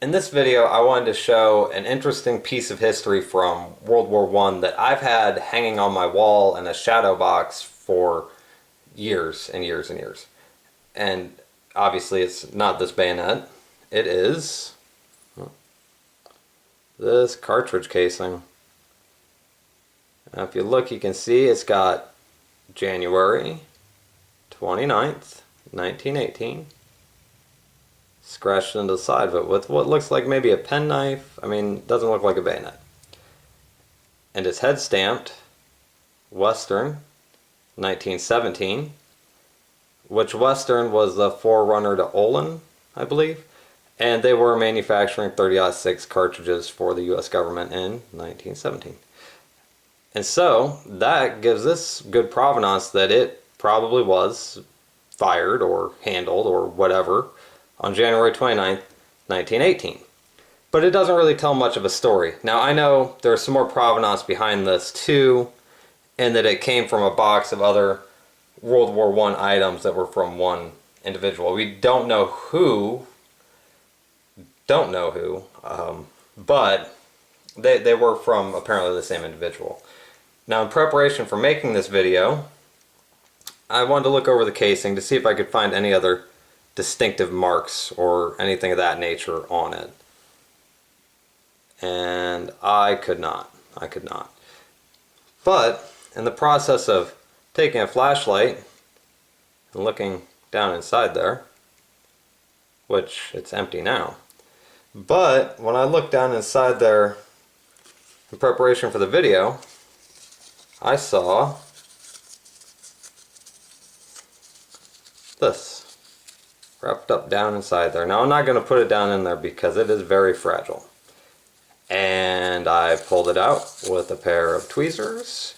In this video, I wanted to show an interesting piece of history from World War I that I've had hanging on my wall in a shadow box for years and years and years. And obviously it's not this bayonet. It is this cartridge casing. Now if you look, you can see it's got January 29th, 1918. Scratched into the side of it with what looks like maybe a penknife. I mean, it doesn't look like a bayonet. And it's head stamped Western 1917, which Western was the forerunner to Olin, I believe. And they were manufacturing 30-06 cartridges for the US government in 1917. And so that gives this good provenance that it probably was fired or handled or whatever on January 29th, 1918. But it doesn't really tell much of a story. Now I know there's some more provenance behind this too, and that it came from a box of other World War I items that were from one individual. We don't know who, but they were from apparently the same individual. Now in preparation for making this video, I wanted to look over the casing to see if I could find any other distinctive marks or anything of that nature on it. And I could not. But in the process of taking a flashlight and looking down inside there, which it's empty now, but when I looked down inside there in preparation for the video, I saw this wrapped up down inside there. Now I'm not going to put it down in there because it is very fragile. And I pulled it out with a pair of tweezers.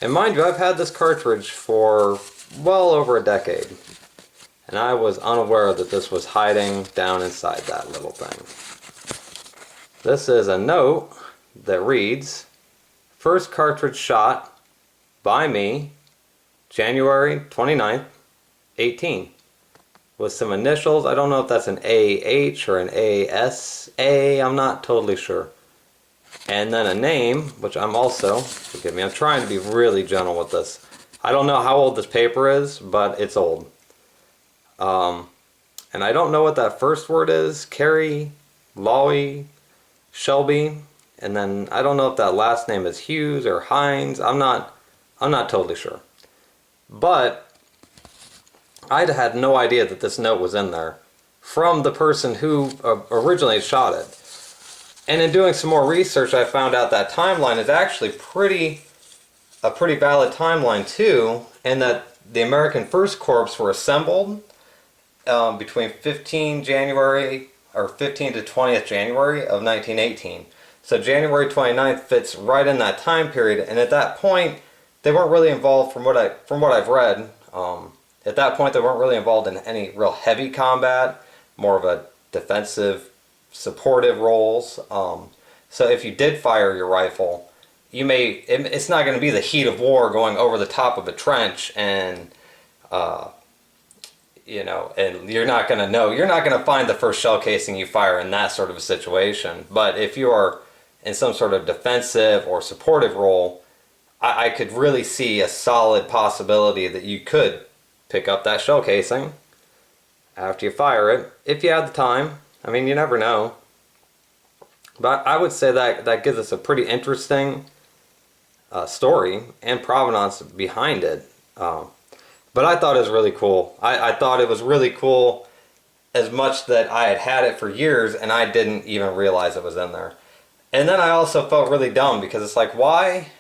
And mind you, I've had this cartridge for well over a decade. And I was unaware that this was hiding down inside that little thing. This is a note that reads, "First cartridge shot by me, January 29th, 18. With some initials. I don't know if that's an AH or an ASA. I'm not totally sure. And then a name, which I'm also, forgive me, I'm trying to be really gentle with this. I don't know how old this paper is, but it's old. And I don't know what that first word is. Carrie, Lowy, Shelby. And then I don't know if that last name is Hughes or Hines. I'm not totally sure. But I had no idea that this note was in there from the person who originally shot it. And in doing some more research, I found out that timeline is actually a pretty valid timeline too, and that the American First Corps were assembled between 15 January or 15 to 20th January of 1918. So January 29th fits right in that time period, and at that point they weren't really involved from what I've read. At that point, they weren't really involved in any real heavy combat, more of a defensive, supportive roles. So if you did fire your rifle, it's not going to be the heat of war going over the top of a trench and, and you're not going to find the first shell casing you fire in that sort of a situation. But if you are in some sort of defensive or supportive role, I could really see a solid possibility that you could pick up that shell casing after you fire it, if you have the time. I mean, you never know. But I would say that gives us a pretty interesting story and provenance behind it. But I thought it was really cool. I thought it was really cool as much that I had it for years and I didn't even realize it was in there. And then I also felt really dumb because it's like, why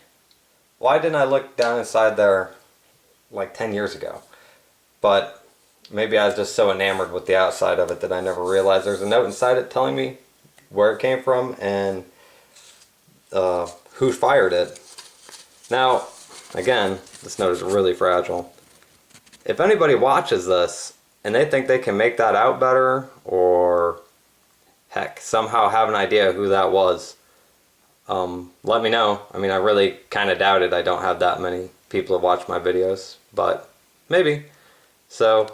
didn't I look down inside there like 10 years ago? But maybe I was just so enamored with the outside of it that I never realized there's a note inside it telling me where it came from and who fired it. Now, again, this note is really fragile. If anybody watches this and they think they can make that out better, or heck, somehow have an idea who that was, let me know. I mean, I really kind of doubt it. I don't have that many people that watch my videos, but maybe. So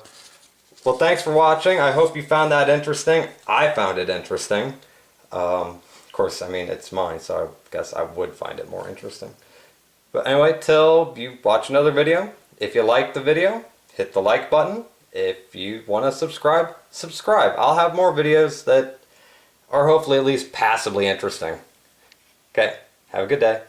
Well, thanks for watching. I hope you found that interesting. I found it interesting. Of course, I mean, it's mine, so I guess I would find it more interesting. But anyway, till you watch another video, if you like the video, hit the like button. If you want to subscribe, subscribe. I'll have more videos that are hopefully at least passably interesting. Okay, have a good day.